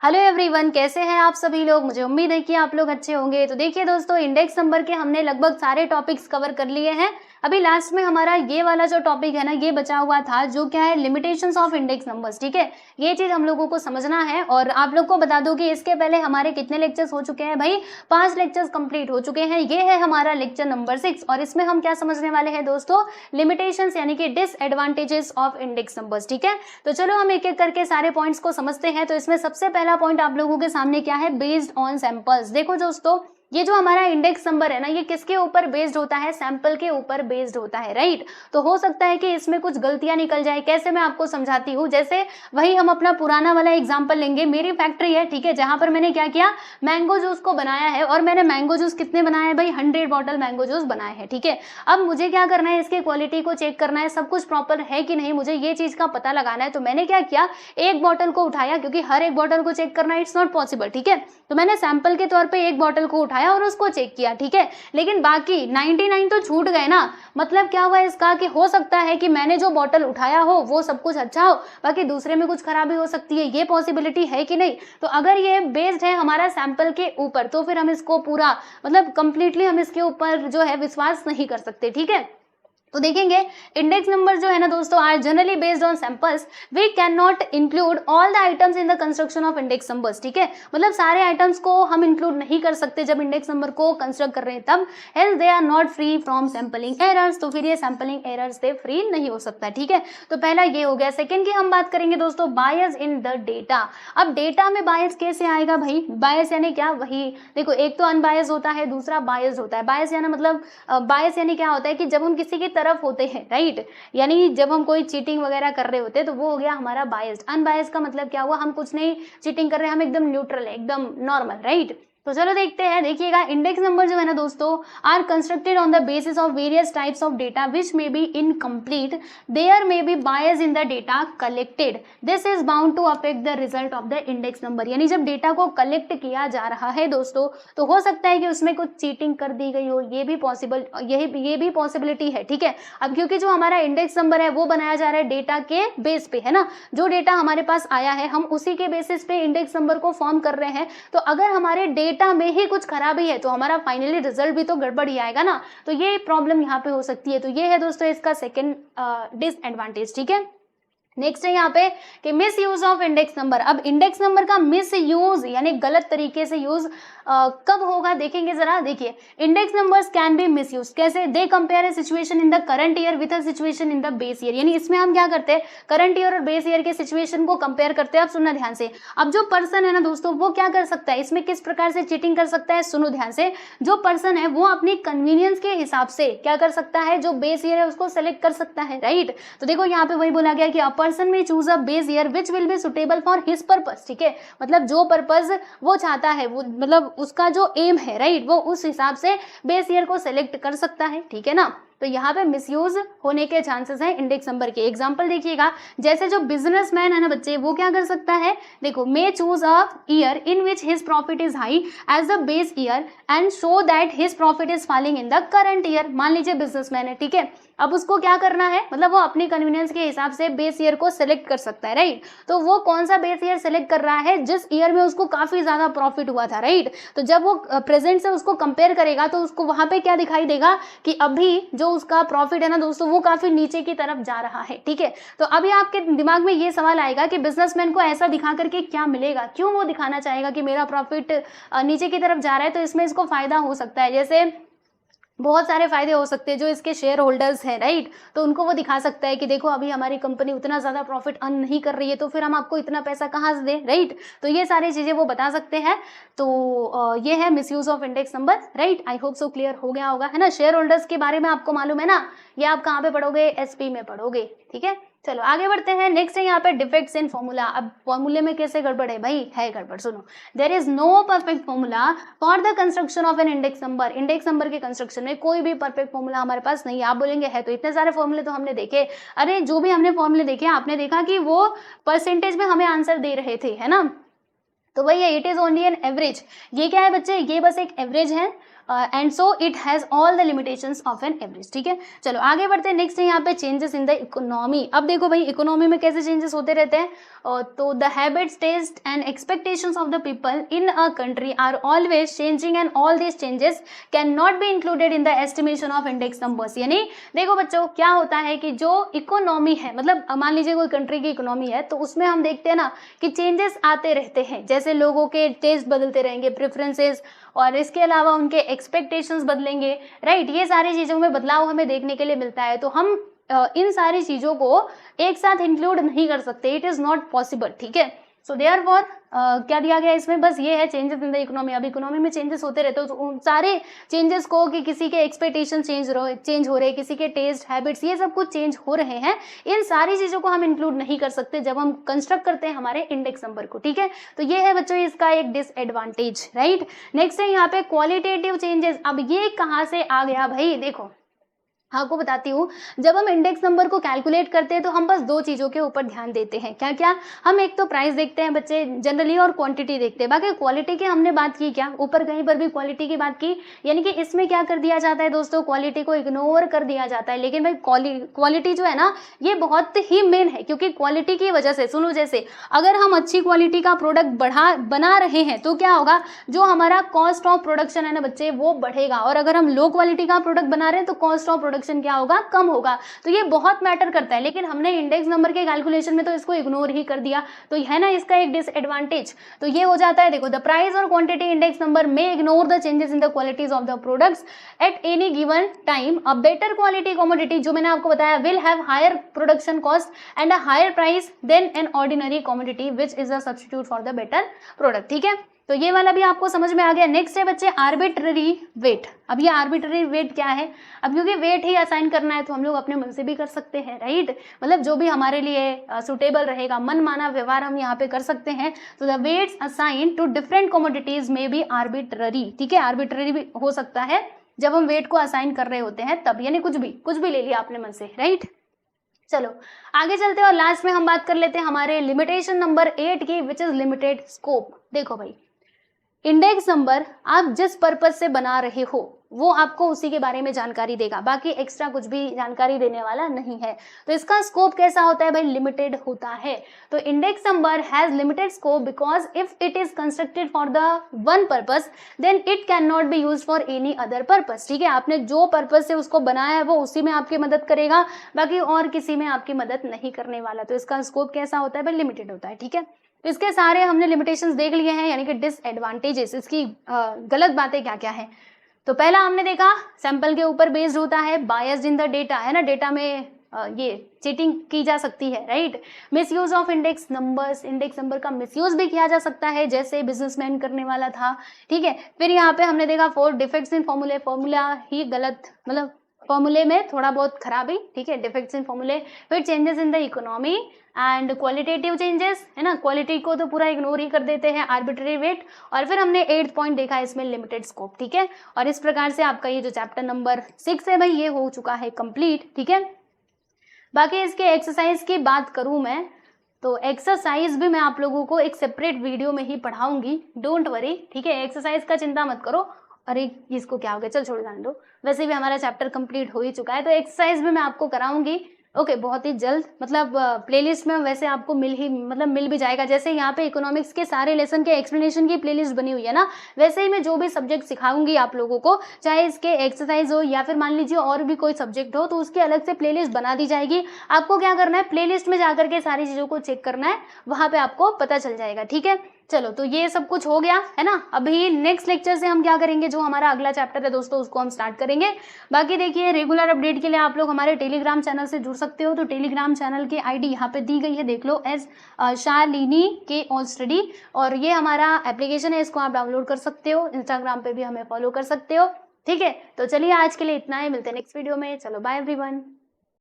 Hello everyone, कैसे हैं आप सभी लोग। मुझे उम्मीद है कि आप लोग अच्छे होंगे। तो देखिए दोस्तों, इंडेक्स नंबर के हमने लगभग सारे टॉपिक्स कवर कर लिए हैं। अभी लास्ट में हमारा ये वाला जो टॉपिक है ना, ये बचा हुआ था, जो क्या है, लिमिटेशंस ऑफ इंडेक्स नंबर्स। ठीक है, ये चीज हम लोगों को समझना है। और आप लोग को बता दूं कि इसके पहले हमारे कितने लेक्चर्स हो चुके हैं भाई, 5 लेक्चर्स कंप्लीट हो चुके हैं। ये है हमारा लेक्चर नंबर 6 और इसमें हम क्या समझने वाले हैं दोस्तों, लिमिटेशंस यानी कि डिसएडवांटेजेस ऑफ इंडेक्स नंबर्स। ठीक है, तो चलो हम एक एक करके सारे पॉइंट्स को समझते हैं। तो इसमें सबसे पहला पॉइंट आप लोगों के सामने क्या है, बेस्ड ऑन सैंपल्स। देखो दोस्तों, ये जो हमारा इंडेक्स नंबर है ना, ये किसके ऊपर बेस्ड होता है, सैंपल के ऊपर बेस्ड होता है, राइट। तो हो सकता है कि इसमें कुछ गलतियां निकल जाए। कैसे, मैं आपको समझाती हूँ। जैसे वही हम अपना पुराना वाला एग्जांपल लेंगे। मेरी फैक्ट्री है, ठीक है, जहां पर मैंने क्या किया, मैंगो जूस को बनाया है। और मैंने मैंगो जूस कितने बनाए हैं भाई, 100 बॉटल मैंगो जूस बनाए हैं। ठीक है, अब मुझे क्या करना है, इसकी क्वालिटी को चेक करना है, सब कुछ प्रॉपर है कि नहीं, मुझे ये चीज का पता लगाना है। तो मैंने क्या किया, एक बॉटल को उठाया, क्योंकि हर एक बॉटल को चेक करना इट्स नॉट पॉसिबल। ठीक है, तो मैंने सैंपल के तौर पे एक बॉटल को उठाया और उसको चेक किया। ठीक है, लेकिन बाकी 99 तो छूट गए ना। मतलब क्या हुआ इसका, कि हो सकता है कि मैंने जो बॉटल उठाया हो वो सब कुछ अच्छा हो, बाकी दूसरे में कुछ खराबी हो सकती है। ये पॉसिबिलिटी है कि नहीं। तो अगर ये बेस्ड है हमारा सैंपल के ऊपर, तो फिर हम इसको पूरा मतलब कंप्लीटली हम इसके ऊपर जो है विश्वास नहीं कर सकते। ठीक है, तो देखेंगे इंडेक्स नंबर जो है ना दोस्तों, are generally based on samples. We can not include all the items in the construction of index numbers. ठीक है, मतलब सारे आइटम्स को हम इंक्लूड नहीं कर सकते जब इंडेक्स नंबर को कंस्ट्रक्ट कर रहे हैं तब। हेल्स they are not free from sampling errors. तो फिर ये सैंपलिंग एरर्स से फ्री नहीं हो सकता। ठीक है, तो पहला ये हो गया। सेकंड की हम बात करेंगे दोस्तों, बायस इन द डेटा। अब डेटा में बायस कैसे आएगा भाई, बायस यानी क्या, वही देखो, एक तो अनबायस होता है, दूसरा बायस होता है। बायस यानी मतलब बायस यानी क्या होता है कि जब हम किसी की तरफ होते हैं, राइट, यानी जब हम कोई चीटिंग वगैरह कर रहे होते हैं तो वो हो गया हमारा बायस्ड। अनबायस्ड का मतलब क्या हुआ, हम कुछ नहीं चीटिंग कर रहे हैं, हम एकदम न्यूट्रल है, एकदम नॉर्मल, राइट। तो चलो देखते हैं। देखिएगा, इंडेक्स नंबर जो है ना दोस्तों, are constructed on the basis of various types of data which may be incomplete. There may be bias in the data collected. This is bound to affect the result of the index number. यानी जब data को collect किया जा रहा है दोस्तों, तो हो सकता है कि उसमें कुछ चीटिंग कर दी गई हो। ये भी पॉसिबल, ये भी पॉसिबिलिटी है। ठीक है, अब क्योंकि जो हमारा इंडेक्स नंबर है वो बनाया जा रहा है डेटा के बेस पे, है ना। जो डेटा हमारे पास आया है हम उसी के बेसिस पे इंडेक्स नंबर को फॉर्म कर रहे हैं। तो अगर हमारे डेटा में ही कुछ खराबी है तो हमारा फाइनली रिजल्ट भी तो गड़बड़ ही आएगा ना। तो ये प्रॉब्लम यहाँ पे हो सकती है। तो ये है दोस्तों इसका सेकंड डिसएडवांटेज। ठीक है, नेक्स्ट है यहाँ पे कि miss use of index number. अब इंडेक्स नंबर का मिस यूज यानी गलत तरीके से यूज कब होगा, देखेंगे जरा। देखिए, index numbers can be misuse. कैसे, they compare a situation in the current year with a situation in the base year. यानी इसमें हम क्या करते हैं, करंट ईयर और बेस ईयर के सिचुएशन को कंपेयर करते हैं। अब सुनना ध्यान से। अब जो पर्सन है ना दोस्तों, वो क्या कर सकता है, इसमें किस प्रकार से चीटिंग कर सकता है, सुनो ध्यान से। जो पर्सन है वो अपनी कन्वीनियंस के हिसाब से क्या कर सकता है, जो बेस ईयर है उसको सेलेक्ट कर सकता है, राइट। तो देखो यहाँ पे वही बोला गया कि पर्सन में choose a base year which will be suitable for his purpose. ठीक है, मतलब जो पर्पस वो चाहता है, वो मतलब उसका जो एम है, राइट, वो उस हिसाब से बेस ईयर को सेलेक्ट कर सकता है। ठीक है ना, तो यहाँ पे मिसयूज होने के चांसेस हैं इंडेक्स नंबर के। एग्जांपल देखिएगा, जैसे जो बिजनेसमैन है ना बच्चे, वो क्या कर सकता है, देखो, may choose a year in which his profit is high as the base year and show that his profit is falling in the current year. मान लीजिए बिजनेसमैन है, ठीक है, अब उसको क्या करना है, मतलब वो अपनी कन्वीनियंस के हिसाब से बेस ईयर को सिलेक्ट कर सकता है, राइट। तो वो कौन सा बेस ईयर सिलेक्ट कर रहा है, जिस ईयर में उसको काफी ज्यादा प्रॉफिट हुआ था, राइट। तो जब वो प्रेजेंट से उसको कंपेयर करेगा तो उसको वहां पे क्या दिखाई देगा कि अभी जो उसका प्रॉफिट है ना दोस्तों, वो काफी नीचे की तरफ जा रहा है। ठीक है, तो अभी आपके दिमाग में ये सवाल आएगा कि बिजनेसमैन को ऐसा दिखा करके क्या मिलेगा, क्यों वो दिखाना चाहेगा कि मेरा प्रॉफिट नीचे की तरफ जा रहा है। तो इसमें इसको फायदा हो सकता है, जैसे बहुत सारे फायदे हो सकते हैं। जो इसके शेयर होल्डर्स हैं, राइट, तो उनको वो दिखा सकता है कि देखो अभी हमारी कंपनी उतना ज्यादा प्रॉफिट अर्न नहीं कर रही है, तो फिर हम आपको इतना पैसा कहाँ से दें, राइट। तो ये सारी चीजें वो बता सकते हैं। तो ये है misuse of index number, right. I hope so clear हो गया होगा, है ना। शेयर होल्डर्स के बारे में आपको मालूम है ना, ये आप कहाँ पे पढ़ोगे, एसपी में पढ़ोगे। ठीक है, चलो आगे बढ़ते हैं। नेक्स्ट है यहाँ पे डिफेक्ट्स इन फॉर्मूला। अब फॉर्मूले में कैसे गड़बड़ है भाई, है गड़बड़, सुनो। There is no perfect formula for the construction of an index number. Index number के कंस्ट्रक्शन में कोई भी परफेक्ट फॉर्मूला हमारे पास नहीं है। आप बोलेंगे है तो, इतने सारे फॉर्मूले तो हमने देखे। अरे जो भी हमने फॉर्मूले देखे, आपने देखा कि वो परसेंटेज में हमें आंसर दे रहे थे, है ना। तो वही है, it is only an average. ये क्या है बच्चे, ये बस एक एवरेज है। And so it has all the limitations of an average. ठीक है, चलो आगे बढ़ते हैं। नेक्स्ट है यहाँ पे चेंजेस इन द इकोनॉमी। अब देखो भाई, इकोनॉमी में कैसे चेंजेस होते रहते हैं। तो the habits, taste and expectations of the people in a country are always changing and all this changes can not be included in the estimation of index numbers. यानी देखो बच्चों, क्या होता है कि जो इकोनॉमी है, मतलब मान लीजिए कोई कंट्री की इकोनॉमी है, तो उसमें हम देखते हैं ना कि चेंजेस आते रहते हैं, जैसे लोगों के टेस्ट बदलते रहेंगे, प्रेफरेंसेस, और इसके अलावा उनके एक्सपेक्टेशंस बदलेंगे, राइट। ये सारी चीज़ों में बदलाव हमें देखने के लिए मिलता है, तो हम इन सारी चीज़ों को एक साथ इंक्लूड नहीं कर सकते, इट इज़ नॉट पॉसिबल, ठीक है। सो देयरफॉर क्या दिया गया इसमें, बस ये है चेंजेस इन द इकोनॉमी। अब इकोनॉमी में चेंजेस होते रहते हो, तो उन सारे चेंजेस को, कि किसी के एक्सपेक्टेशन चेंज हो रहे, किसी के टेस्ट, हैबिट्स, ये सब कुछ चेंज हो रहे हैं, इन सारी चीज़ों को हम इंक्लूड नहीं कर सकते जब हम कंस्ट्रक्ट करते हैं हमारे इंडेक्स नंबर को, ठीक है। तो ये है बच्चों इसका एक डिसएडवांटेज, राइट। नेक्स्ट है यहाँ पे क्वालिटेटिव चेंजेस। अब ये कहाँ से आ गया भाई, देखो आपको बताती हूँ, जब हम इंडेक्स नंबर को कैलकुलेट करते हैं तो हम बस दो चीज़ों के ऊपर ध्यान देते हैं। क्या क्या, हम एक तो प्राइस देखते हैं बच्चे जनरली, और क्वांटिटी देखते हैं। बाकी क्वालिटी की हमने बात की क्या, ऊपर कहीं पर भी क्वालिटी की बात की, यानी कि इसमें क्या कर दिया जाता है दोस्तों, क्वालिटी को इग्नोर कर दिया जाता है। लेकिन भाई क्वालिटी जो है ना, ये बहुत ही मेन है, क्योंकि क्वालिटी की वजह से, सुनो, जैसे अगर हम अच्छी क्वालिटी का प्रोडक्ट बना रहे हैं तो क्या होगा, जो हमारा कॉस्ट ऑफ प्रोडक्शन है ना बच्चे, वो बढ़ेगा। और अगर हम लो क्वालिटी का प्रोडक्ट बना रहे हैं तो कॉस्ट ऑफ प्रोडक्शन क्या होगा, कम होगा। तो ये बहुत मैटर करता है, लेकिन हमने इंडेक्स नंबर के कैलकुलेशन में तो इसको इग्नोर ही कर दिया, तो है ना इसका एक डिसएडवांटेज। तो ये हो जाता है, देखो, द प्राइस और क्वांटिटी इंडेक्स नंबर में ignore the changes in the qualities of the products at any given time. A better quality commodity, जो मैंने आपको बताया, will have higher production cost and a higher price than an ordinary commodity which is a substitute for the better product, ठीक है। तो ये वाला भी आपको समझ में आ गया। नेक्स्ट है बच्चे आर्बिट्ररी वेट। अब ये आर्बिट्ररी वेट क्या है, अब क्योंकि वेट ही असाइन करना है तो हम लोग अपने मन से भी कर सकते हैं, राइट। मतलब जो भी हमारे लिए सुटेबल रहेगा, मन माना व्यवहार हम यहाँ पे कर सकते हैं। तो the weights assign to different commodities में भी आर्बिट्ररी, ठीक है, आर्बिट्ररी भी हो सकता है जब हम वेट को असाइन कर रहे होते हैं तब, यानी कुछ भी ले लिया आपने मन से, राइट। चलो आगे चलते हैं और लास्ट में हम बात कर लेते हैं हमारे लिमिटेशन नंबर 8 की, विच इज लिमिटेड स्कोप। देखो भाई, इंडेक्स नंबर आप जिस पर्पज से बना रहे हो वो आपको उसी के बारे में जानकारी देगा, बाकी एक्स्ट्रा कुछ भी जानकारी देने वाला नहीं है। तो इसका स्कोप कैसा होता है भाई, लिमिटेड होता है। तो index number has limited scope because if it is constructed for the one purpose then it can not be used for any other purpose, ठीक है। आपने जो पर्पज से उसको बनाया है वो उसी में आपकी मदद करेगा, बाकी और किसी में आपकी मदद नहीं करने वाला। तो इसका स्कोप कैसा होता है भाई, लिमिटेड होता है, ठीक है। इसके सारे हमने लिमिटेशंस देख लिए हैं, यानी कि डिसएडवांटेजेस, इसकी गलत बातें क्या क्या है। तो पहला हमने देखा सैंपल के ऊपर बेस्ड होता है, बायस्ड इन द डेटा, है ना, डेटा में ये चीटिंग की जा सकती है, right. Misuse of index numbers, index number का मिसयूज भी किया जा सकता है, जैसे बिजनेसमैन करने वाला था, ठीक है। फिर यहाँ पे हमने देखा 4 डिफेक्ट्स इन फॉर्मूले, फॉर्मूला ही गलत, मतलब फॉर्मूले में थोड़ा बहुत खराबी, ठीक है, डिफेक्ट्स इन फॉर्मूले। फिर changes in the economy and qualitative changes, है ना, क्वालिटी को तो पूरा इग्नोर ही कर देते हैं, आर्बिट्ररी वेट। और फिर हमने 8th पॉइंट देखा इसमें, लिमिटेड स्कोप, ठीक है। और इस प्रकार से आपका ये जो चैप्टर नंबर 6 है भाई, ये हो चुका है कंप्लीट, ठीक है। बाकी इसके एक्सरसाइज की बात करूं मैं, तो एक्सरसाइज भी मैं आप लोगों को एक सेपरेट वीडियो में ही पढ़ाऊंगी, डोंट वरी, ठीक है। एक्सरसाइज का चिंता मत करो। अरे इसको क्या हो गया, चल छोड़ जाने दो, वैसे भी हमारा चैप्टर कंप्लीट हो ही चुका है। तो एक्सरसाइज भी मैं आपको कराऊंगी, ओके, बहुत ही जल्द, मतलब प्लेलिस्ट में वैसे आपको मिल भी जाएगा। जैसे यहाँ पे इकोनॉमिक्स के सारे लेसन के एक्सप्लेनेशन की प्लेलिस्ट बनी हुई है ना, वैसे ही मैं जो भी सब्जेक्ट सिखाऊंगी आप लोगों को, चाहे इसके एक्सरसाइज हो या फिर मान लीजिए और भी कोई सब्जेक्ट हो, तो उसकी अलग से प्लेलिस्ट बना दी जाएगी। आपको क्या करना है, प्लेलिस्ट में जाकर के सारी चीज़ों को चेक करना है, वहाँ पे आपको पता चल जाएगा, ठीक है। चलो, तो ये सब कुछ हो गया है ना। अभी नेक्स्ट लेक्चर से हम क्या करेंगे, जो हमारा अगला चैप्टर है दोस्तों, उसको हम स्टार्ट करेंगे। बाकी देखिए, रेगुलर अपडेट के लिए आप लोग हमारे टेलीग्राम चैनल से जुड़ सकते हो। तो टेलीग्राम चैनल की आईडी यहाँ पे दी गई है, देख लो, एज शालिनी के ऑल स्टडी। और ये हमारा एप्लीकेशन है, इसको आप डाउनलोड कर सकते हो। इंस्टाग्राम पे भी हमें फॉलो कर सकते हो, ठीक है। तो चलिए आज के लिए इतना ही, मिलते हैं नेक्स्ट वीडियो में। चलो बाय एवरीवन।